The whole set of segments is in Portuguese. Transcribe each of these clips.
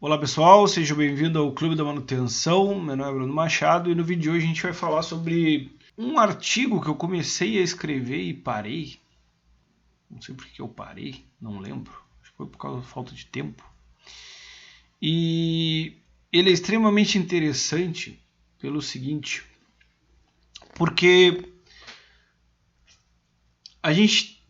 Olá pessoal, seja bem-vindo ao Clube da Manutenção. Meu nome é Bruno Machado e no vídeo de hoje a gente vai falar sobre um artigo que eu comecei a escrever e parei. Não sei por que eu parei, não lembro. Acho que foi por causa da falta de tempo. E ele é extremamente interessante pelo seguinte, porque a gente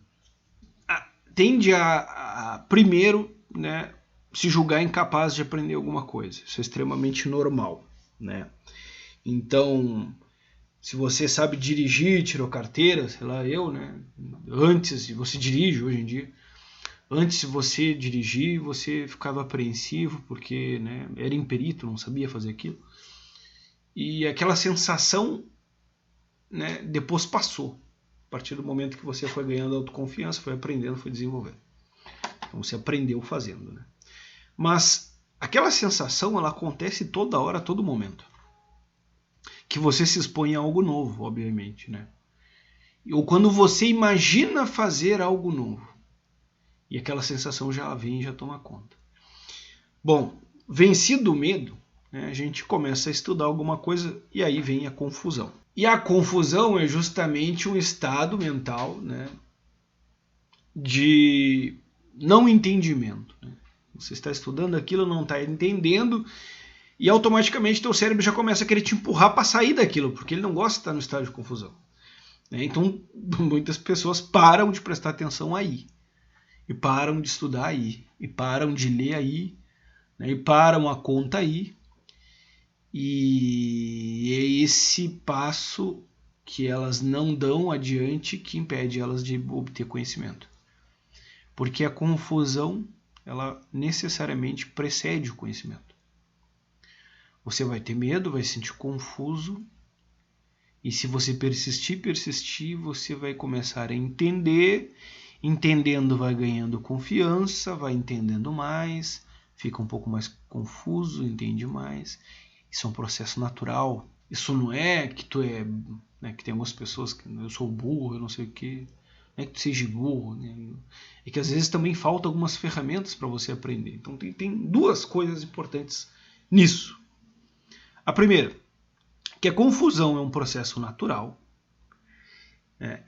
tende a primeiro, né, se julgar incapaz de aprender alguma coisa. Isso é extremamente normal, né? Então, se você sabe dirigir, tirou carteira, sei lá, eu, né? Antes, você dirige hoje em dia. Antes de você dirigir, você ficava apreensivo porque, né, era imperito, não sabia fazer aquilo. E aquela sensação, né, depois passou. A partir do momento que você foi ganhando autoconfiança, foi aprendendo, foi desenvolvendo. Então você aprendeu fazendo, né? Mas aquela sensação, ela acontece toda hora, a todo momento. Que você se expõe a algo novo, obviamente, né? Ou quando você imagina fazer algo novo. E aquela sensação já vem e já toma conta. Bom, vencido o medo, né, a gente começa a estudar alguma coisa e aí vem a confusão. E a confusão é justamente um estado mental, né, de não entendimento. Né? Você está estudando aquilo, não está entendendo, e automaticamente teu cérebro já começa a querer te empurrar para sair daquilo, porque ele não gosta de estar no estado de confusão. Então, muitas pessoas param de prestar atenção aí, e param de estudar aí, e param de ler aí, né? E param a conta aí, e é esse passo que elas não dão adiante que impede elas de obter conhecimento. Porque a confusão, ela necessariamente precede o conhecimento. Você vai ter medo, vai se sentir confuso, e se você persistir, você vai começar a entender. Entendendo, vai ganhando confiança, vai entendendo mais, fica um pouco mais confuso, entende mais. Isso é um processo natural. Isso não é que tu é, né, que tem algumas pessoas que eu sou burro, eu não sei o que, não é que tu seja burro, né? É que às vezes também faltam algumas ferramentas para você aprender. Então tem duas coisas importantes nisso. A primeira, que a confusão é um processo natural.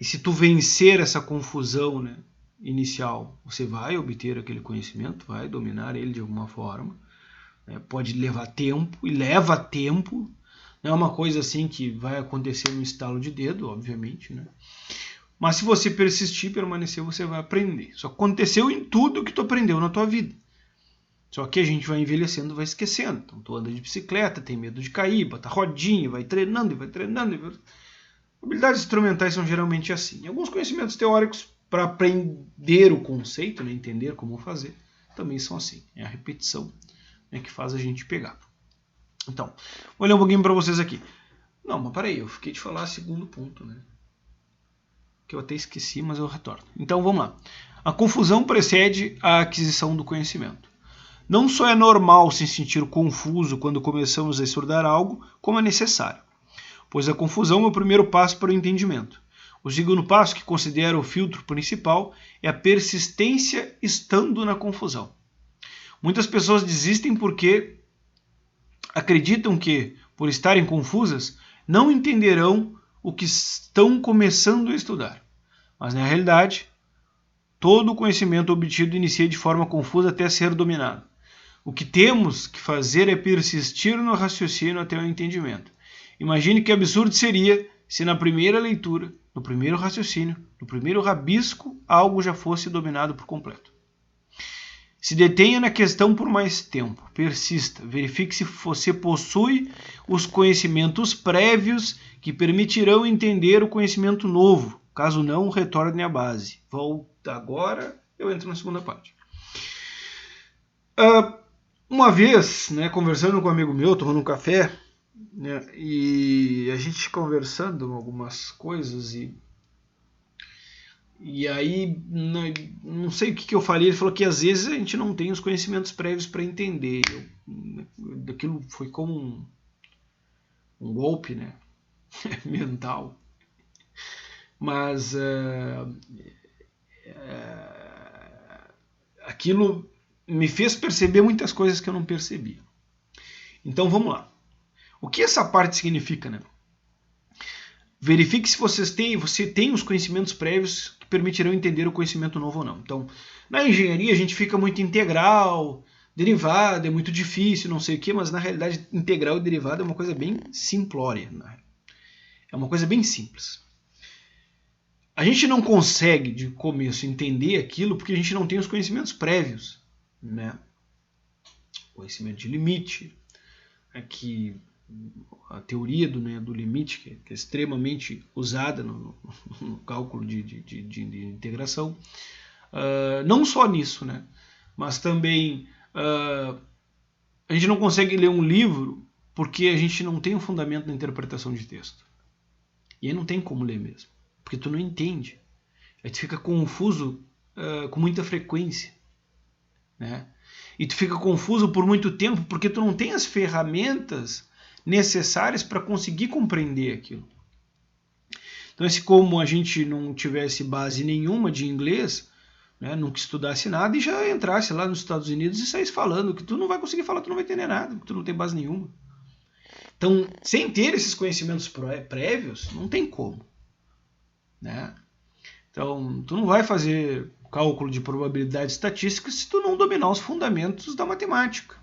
E se tu vencer essa confusão, né, inicial, você vai obter aquele conhecimento, vai dominar ele de alguma forma. Pode levar tempo, e leva tempo. Não é uma coisa assim que vai acontecer no estalo de dedo, obviamente. Né? Mas se você persistir, permanecer, você vai aprender. Isso aconteceu em tudo que tu aprendeu na tua vida. Só que a gente vai envelhecendo, vai esquecendo. Então tu anda de bicicleta, tem medo de cair, bota rodinha, vai treinando e vai treinando. E vai... Habilidades instrumentais são geralmente assim. E alguns conhecimentos teóricos para aprender o conceito, né, entender como fazer, também são assim. É a repetição, né, que faz a gente pegar. Então, vou ler um pouquinho para vocês aqui. Não, mas peraí, eu fiquei de falar segundo ponto, né? Que eu até esqueci, mas eu retorno. Então vamos lá. A confusão precede a aquisição do conhecimento. Não só é normal se sentir confuso quando começamos a estudar algo, como é necessário. Pois a confusão é o primeiro passo para o entendimento. O segundo passo, que considero o filtro principal, é a persistência estando na confusão. Muitas pessoas desistem porque acreditam que, por estarem confusas, não entenderão o que estão começando a estudar. Mas, na realidade, todo o conhecimento obtido inicia de forma confusa até ser dominado. O que temos que fazer é persistir no raciocínio até o entendimento. Imagine que absurdo seria se na primeira leitura, no primeiro raciocínio, no primeiro rabisco, algo já fosse dominado por completo. Se detenha na questão por mais tempo, persista, verifique se você possui os conhecimentos prévios que permitirão entender o conhecimento novo. Caso não, retorne à base. Volta agora, eu entro na segunda parte. Uma vez, né, conversando com um amigo meu, tomando um café, né, e a gente conversando algumas coisas e aí não sei o que eu falei, ele falou que às vezes a gente não tem os conhecimentos prévios para entender. Aquilo foi como um golpe, né, mental, mas aquilo me fez perceber muitas coisas que eu não percebia. Então vamos lá. O que essa parte significa, né? Verifique se você tem os conhecimentos prévios que permitirão entender o conhecimento novo ou não. Então, na engenharia a gente fica muito integral, derivada, é muito difícil, não sei o quê, mas na realidade integral e derivada é uma coisa bem simplória. Né? É uma coisa bem simples. A gente não consegue, de começo, entender aquilo porque a gente não tem os conhecimentos prévios. Né? Conhecimento de limite, que a teoria do limite, que é extremamente usada no cálculo de integração. Não só nisso, né? Mas também a gente não consegue ler um livro porque a gente não tem um fundamento na interpretação de texto. E aí não tem como ler mesmo, porque tu não entende. Aí tu fica confuso com muita frequência. Né? E tu fica confuso por muito tempo porque tu não tem as ferramentas necessárias para conseguir compreender aquilo. Então, se como a gente não tivesse base nenhuma de inglês, né, nunca estudasse nada e já entrasse lá nos Estados Unidos e saísse falando que tu não vai conseguir falar, tu não vai entender nada, porque tu não tem base nenhuma. Então, sem ter esses conhecimentos prévios, não tem como. Né? Então, tu não vai fazer cálculo de probabilidade estatística se tu não dominar os fundamentos da matemática.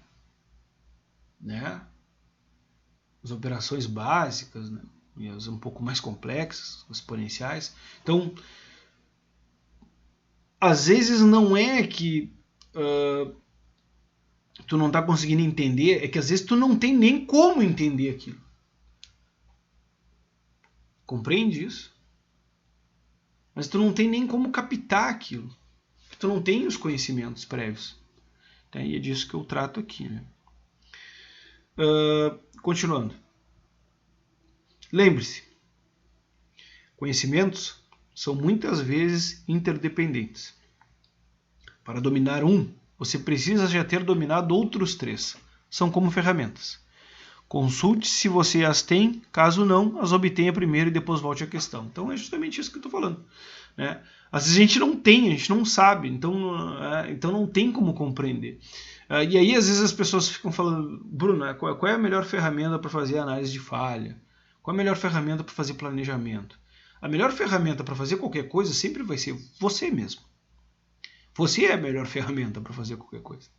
Né? As operações básicas, né? E as um pouco mais complexas, exponenciais. Então, às vezes não é que tu não está conseguindo entender, é que às vezes tu não tem nem como entender aquilo. Compreende isso? Mas tu não tem nem como captar aquilo. Tu não tem os conhecimentos prévios. E é disso que eu trato aqui. Né? Continuando. Lembre-se, conhecimentos são muitas vezes interdependentes. Para dominar um, você precisa já ter dominado outros 3. São como ferramentas. Consulte se você as tem, caso não, as obtenha primeiro e depois volte à questão. Então é justamente isso que eu estou falando. Né? Às vezes a gente não tem, a gente não sabe, então não tem como compreender. E aí às vezes as pessoas ficam falando, Bruno, qual é a melhor ferramenta para fazer análise de falha? Qual é a melhor ferramenta para fazer planejamento? A melhor ferramenta para fazer qualquer coisa sempre vai ser você mesmo. Você é a melhor ferramenta para fazer qualquer coisa.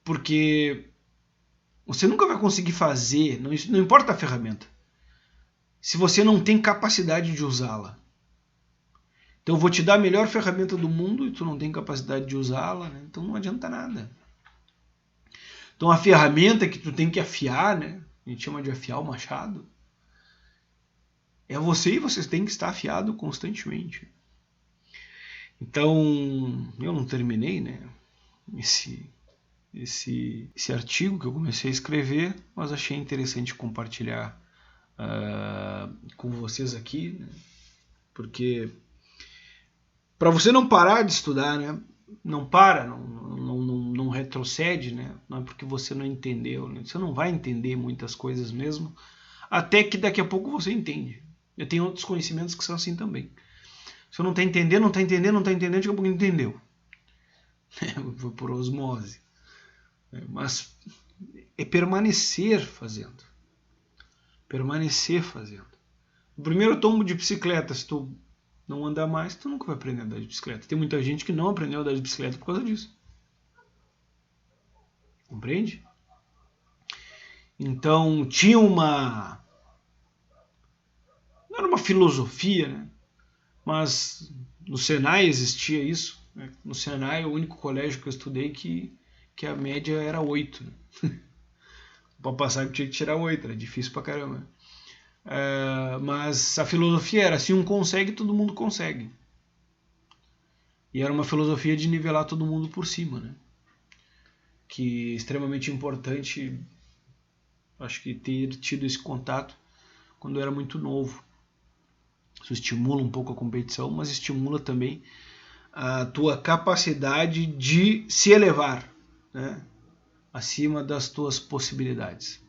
Porque você nunca vai conseguir fazer, não importa a ferramenta, se você não tem capacidade de usá-la. Então eu vou te dar a melhor ferramenta do mundo e tu não tem capacidade de usá-la, né? Então não adianta nada. Então a ferramenta que tu tem que afiar, né? A gente chama de afiar o machado, é você e você tem que estar afiado constantemente. Então eu não terminei, né? Esse artigo que eu comecei a escrever, mas achei interessante compartilhar com vocês aqui, né? Porque para você não parar de estudar, né? Não para, não retrocede, né? Não é porque você não entendeu, né? Você não vai entender muitas coisas mesmo, até que daqui a pouco você entende. Eu tenho outros conhecimentos que são assim também. Você não está entendendo, não está entendendo, não está entendendo, daqui a pouco entendeu. Foi por osmose. Mas é permanecer fazendo. Permanecer fazendo. O primeiro tombo de bicicleta, se tu não andar mais, tu nunca vai aprender a andar de bicicleta. Tem muita gente que não aprendeu a andar de bicicleta por causa disso. Compreende? Então, tinha uma... Não era uma filosofia, né? Mas no Senai existia isso. Né? No Senai, o único colégio que eu estudei que a média era 8. Né? Para passar eu tinha que tirar 8, era difícil pra caramba. Mas a filosofia era, se um consegue, todo mundo consegue. E era uma filosofia de nivelar todo mundo por cima, né? Que é extremamente importante, acho que ter tido esse contato quando eu era muito novo. Isso estimula um pouco a competição, mas estimula também a tua capacidade de se elevar, né? Acima das tuas possibilidades.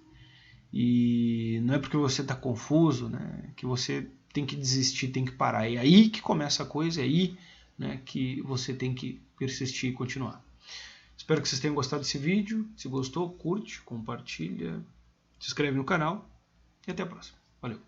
E não é porque você está confuso, né, que você tem que desistir, tem que parar. É aí que começa a coisa, é aí né, que você tem que persistir e continuar. Espero que vocês tenham gostado desse vídeo. Se gostou, curte, compartilha, se inscreve no canal e até a próxima. Valeu!